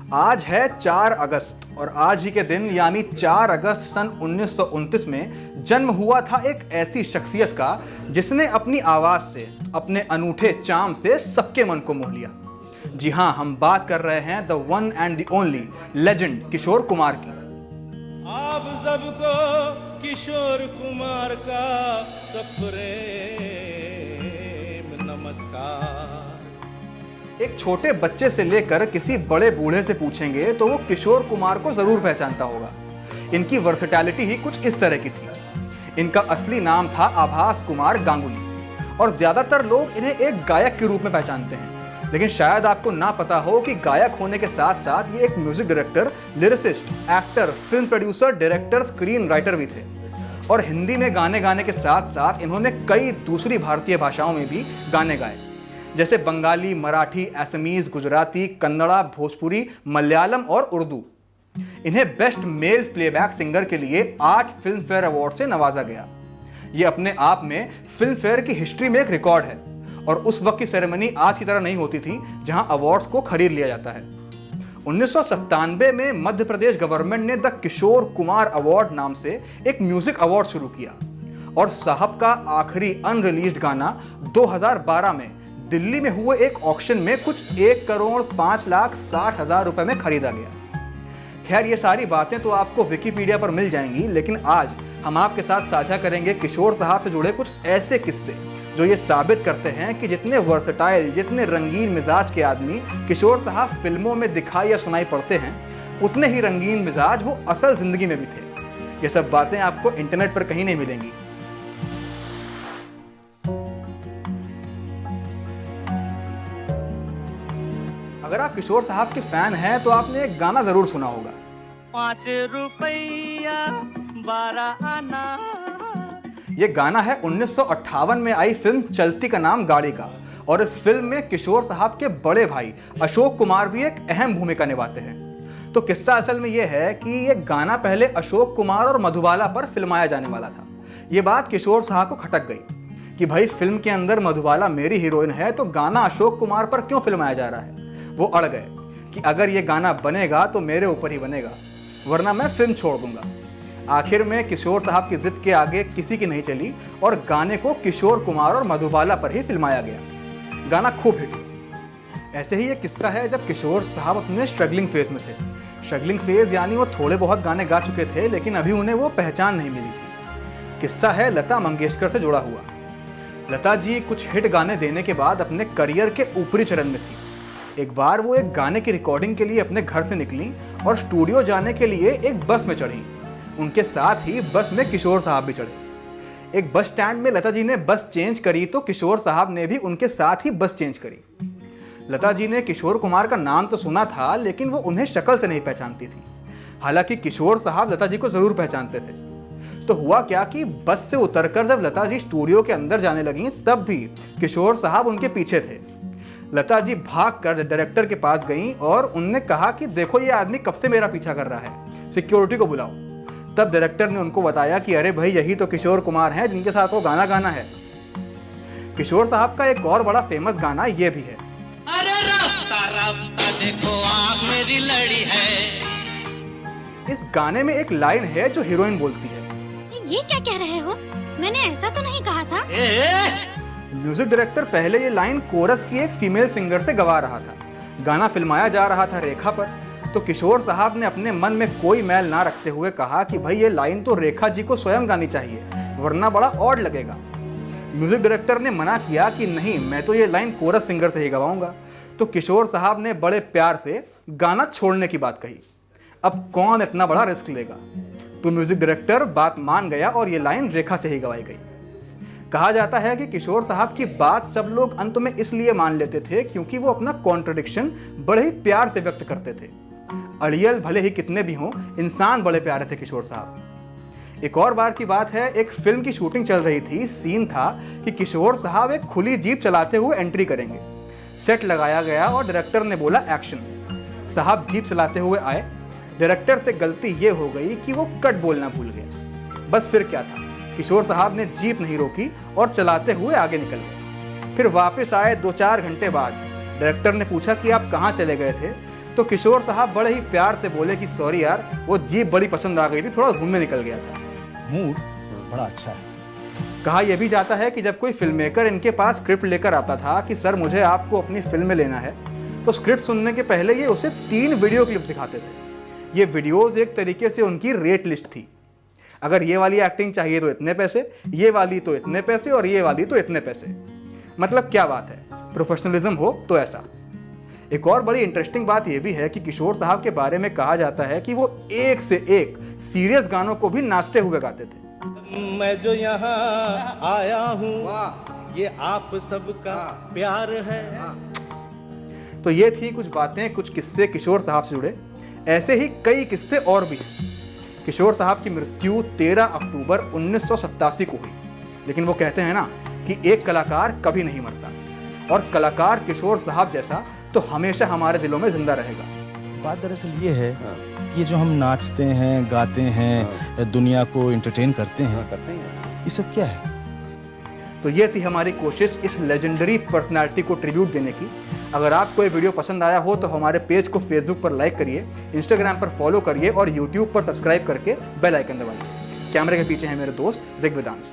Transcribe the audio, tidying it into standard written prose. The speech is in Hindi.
आज है 4 अगस्त और आज ही के दिन यानी 4 अगस्त सन 1929 में जन्म हुआ था एक ऐसी शख्सियत का जिसने अपनी आवाज से, अपने अनूठे चार्म से सबके मन को मोह लिया। जी हाँ, हम बात कर रहे हैं the one and the only legend Kishore Kumar की। आप सबको किशोर कुमार का सप्रेम नमस्कार। एक छोटे बच्चे से लेकर किसी बड़े बूढ़े से पूछेंगे तो वो किशोर कुमार को जरूर पहचानता होगा। इनकी वर्सेटैलिटी ही कुछ इस तरह की थी। इनका असली नाम था आभास कुमार गांगुली और ज्यादातर लोग इन्हें एक गायक के रूप में पहचानते हैं, लेकिन शायद आपको ना पता हो कि गायक होने के साथ साथ ये एक music director, lyricist, actor, film producer, director, screen writer भी थे। और हिंदी में गाने गाने के साथ साथ इन्होंने कई दूसरी भारतीय भाषाओं में भी गाने गाए, जैसे बंगाली, मराठी, असमीज, गुजराती, कन्नड़ा, भोजपुरी, मलयालम और उर्दू। इन्हें बेस्ट मेल प्लेबैक सिंगर के लिए 8 फिल्म फेयर अवार्ड से नवाजा गया। ये अपने आप में फिल्म फेयर की हिस्ट्री में एक रिकॉर्ड है और उस वक्त की सेरेमनी आज की तरह नहीं होती थी जहां अवार्ड्स को खरीद लिया जाता है। 1997 में मध्य प्रदेश गवर्नमेंट ने द किशोर कुमार अवार्ड नाम से एक म्यूजिक अवार्ड शुरू किया और साहब का आखिरी अनरिलीज्ड गाना 2012 में दिल्ली में हुए एक ऑक्शन में कुछ 1,05,60,000 रुपए में खरीदा गया। खैर, ये सारी बातें तो आपको विकिपीडिया पर मिल जाएंगी, लेकिन आज हम आपके साथ साझा करेंगे किशोर साहब से जुड़े कुछ ऐसे किस्से जो ये साबित करते हैं कि जितने वर्सेटाइल, जितने रंगीन मिजाज के आदमी किशोर साहब फिल्मों में दिखाई या सुनाई पड़ते हैं, उतने ही रंगीन मिजाज वो असल जिंदगी में भी थे। ये सब बातें आपको इंटरनेट पर कहीं नहीं मिलेंगी। अगर आप किशोर साहब के फैन हैं तो आपने एक गाना जरूर सुना होगा, 5 रुपया 12 आना। ये गाना है 1958 में आई फिल्म चलती का नाम गाड़ी का और इस फिल्म में किशोर साहब के बड़े भाई अशोक कुमार भी एक अहम भूमिका निभाते हैं। तो किस्सा असल में यह है कि ये गाना पहले अशोक कुमार और मधुबाला पर फिल्माया जाने वाला था। ये बात किशोर साहब को खटक गई कि भाई फिल्म के अंदर मधुबाला मेरी हीरोइन है तो गाना अशोक कुमार पर क्यों फिल्माया जा रहा है। वो अड़ गए कि अगर ये गाना बनेगा तो मेरे ऊपर ही बनेगा, वरना मैं फिल्म छोड़ दूंगा। आखिर में किशोर साहब की जिद के आगे किसी की नहीं चली और गाने को किशोर कुमार और मधुबाला पर ही फिल्माया गया। गाना खूब हिट हुआ। ऐसे ही एक किस्सा है जब किशोर साहब अपने स्ट्रगलिंग फेज में थे। स्ट्रगलिंग फेज यानी वो थोड़े बहुत गाने गा चुके थे लेकिन अभी उन्हें वो पहचान नहीं मिली थी। किस्सा है लता मंगेशकर से जुड़ा हुआ। लता जी कुछ हिट गाने देने के बाद अपने करियर के ऊपरी चरण में थी। एक बार वो एक गाने की रिकॉर्डिंग के लिए अपने घर से निकली और स्टूडियो जाने के लिए एक बस में चढ़ी। उनके साथ ही बस में किशोर साहब भी चढ़े। एक बस स्टैंड में लता जी ने बस चेंज करी तो किशोर साहब ने भी उनके साथ ही बस चेंज करी। लता जी ने किशोर कुमार का नाम तो सुना था लेकिन वो उन्हें शक्ल से नहीं पहचानती थी। हालांकि किशोर साहब लता जी को जरूर पहचानते थे। तो हुआ क्या कि बस से उतरकर जब लता जी स्टूडियो के अंदर जाने लगी तब भी किशोर साहब उनके पीछे थे। लता जी भागकर डायरेक्टर के पास गईं और उनने कहा कि देखो ये आदमी कब से मेरा पीछा कर रहा है, सिक्योरिटी को बुलाओ। तब डायरेक्टर ने उनको बताया कि अरे भाई यही तो किशोर कुमार हैं जिनके साथ वो गाना गाना है। किशोर साहब का एक और बड़ा फेमस गाना ये भी है, अरे रास्ता रास्ता देखो आँख मेरी लड़ी है। इस गाने में एक लाइन है जो हीरोइन बोलती है, ये क्या कह रहे हो? मैंने ऐसा तो नहीं कहा था। म्यूजिक डायरेक्टर पहले ये लाइन कोरस की एक फीमेल सिंगर से गवा रहा था। गाना फिल्माया जा रहा था रेखा पर, तो किशोर साहब ने अपने मन में कोई मैल ना रखते हुए कहा कि भाई ये लाइन तो रेखा जी को स्वयं गानी चाहिए वरना बड़ा ऑड लगेगा। म्यूजिक डायरेक्टर ने मना किया कि नहीं, मैं तो ये लाइन कोरस सिंगर से ही गवाऊंगा। तो किशोर साहब ने बड़े प्यार से गाना छोड़ने की बात कही। अब कौन इतना बड़ा रिस्क लेगा, तो म्यूजिक डायरेक्टर बात मान गया और ये लाइन रेखा से ही गवाई गई। कहा जाता है कि किशोर साहब की बात सब लोग अंत में इसलिए मान लेते थे क्योंकि वो अपना कॉन्ट्रडिक्शन बड़े ही प्यार से व्यक्त करते थे। अड़ियल भले ही कितने भी हों, इंसान बड़े प्यारे थे किशोर साहब। एक और बार की बात है, एक फिल्म की शूटिंग चल रही थी। सीन था कि किशोर साहब एक खुली जीप चलाते हुए एंट्री करेंगे। सेट लगाया गया और डायरेक्टर ने बोला एक्शन। साहब जीप चलाते हुए आए। डायरेक्टर से गलती ये हो गई कि वो कट बोलना भूल गए। बस फिर क्या था, किशोर साहब ने जीप नहीं रोकी और चलाते हुए आगे निकल गए। फिर वापस आए 2-4 घंटे बाद। डायरेक्टर ने पूछा कि आप कहाँ चले गए थे, तो किशोर साहब बड़े ही प्यार से बोले कि सॉरी यार, वो जीप बड़ी पसंद आ गई थी, थोड़ा घूमने निकल गया था। मूड बड़ा अच्छा है। कहा यह भी जाता है कि जब कोई फिल्म मेकर इनके पास स्क्रिप्ट लेकर आता था कि सर मुझे आपको अपनी फिल्म में लेना है, तो स्क्रिप्ट सुनने के पहले ये उसे 3 वीडियो क्लिप दिखाते थे। ये वीडियोस एक तरीके से उनकी रेट लिस्ट थी। अगर ये वाली एक्टिंग चाहिए तो इतने पैसे, ये वाली तो इतने पैसे और ये वाली तो इतने पैसे। मतलब क्या बात है, प्रोफेशनलिज्म हो तो ऐसा। एक और बड़ी इंटरेस्टिंग बात यह भी है कि किशोर साहब के बारे में कहा जाता है कि वो एक से एक सीरियस गानों को भी नाचते हुए गाते थे। मैं जो यहाँ आया हूँ ये आप सबका प्यार है। तो ये थी कुछ बातें, कुछ किस्से किशोर साहब से जुड़े। ऐसे ही कई किस्से और भी हैं। किशोर साहब की मृत्यु 13 अक्टूबर 1987 को हुई। लेकिन वो कहते हैं ना कि एक कलाकार कभी नहीं मरता, और कलाकार किशोर साहब जैसा तो हमेशा हमारे दिलों में जिंदा रहेगा। बात दरअसल ये है कि ये जो हम नाचते हैं, गाते हैं, दुनिया को एंटरटेन करते हैं, ये सब क्या है? तो ये थी हमारी कोशिश इस लेजेंडरी पर्सनालिटी को ट्रिब्यूट देने की। अगर आपको ये वीडियो पसंद आया हो तो हमारे पेज को फेसबुक पर लाइक करिए, इंस्टाग्राम पर फॉलो करिए और यूट्यूब पर सब्सक्राइब करके बेल आइकन दबाइए। कैमरे के पीछे है मेरे दोस्त दिग्विदांश।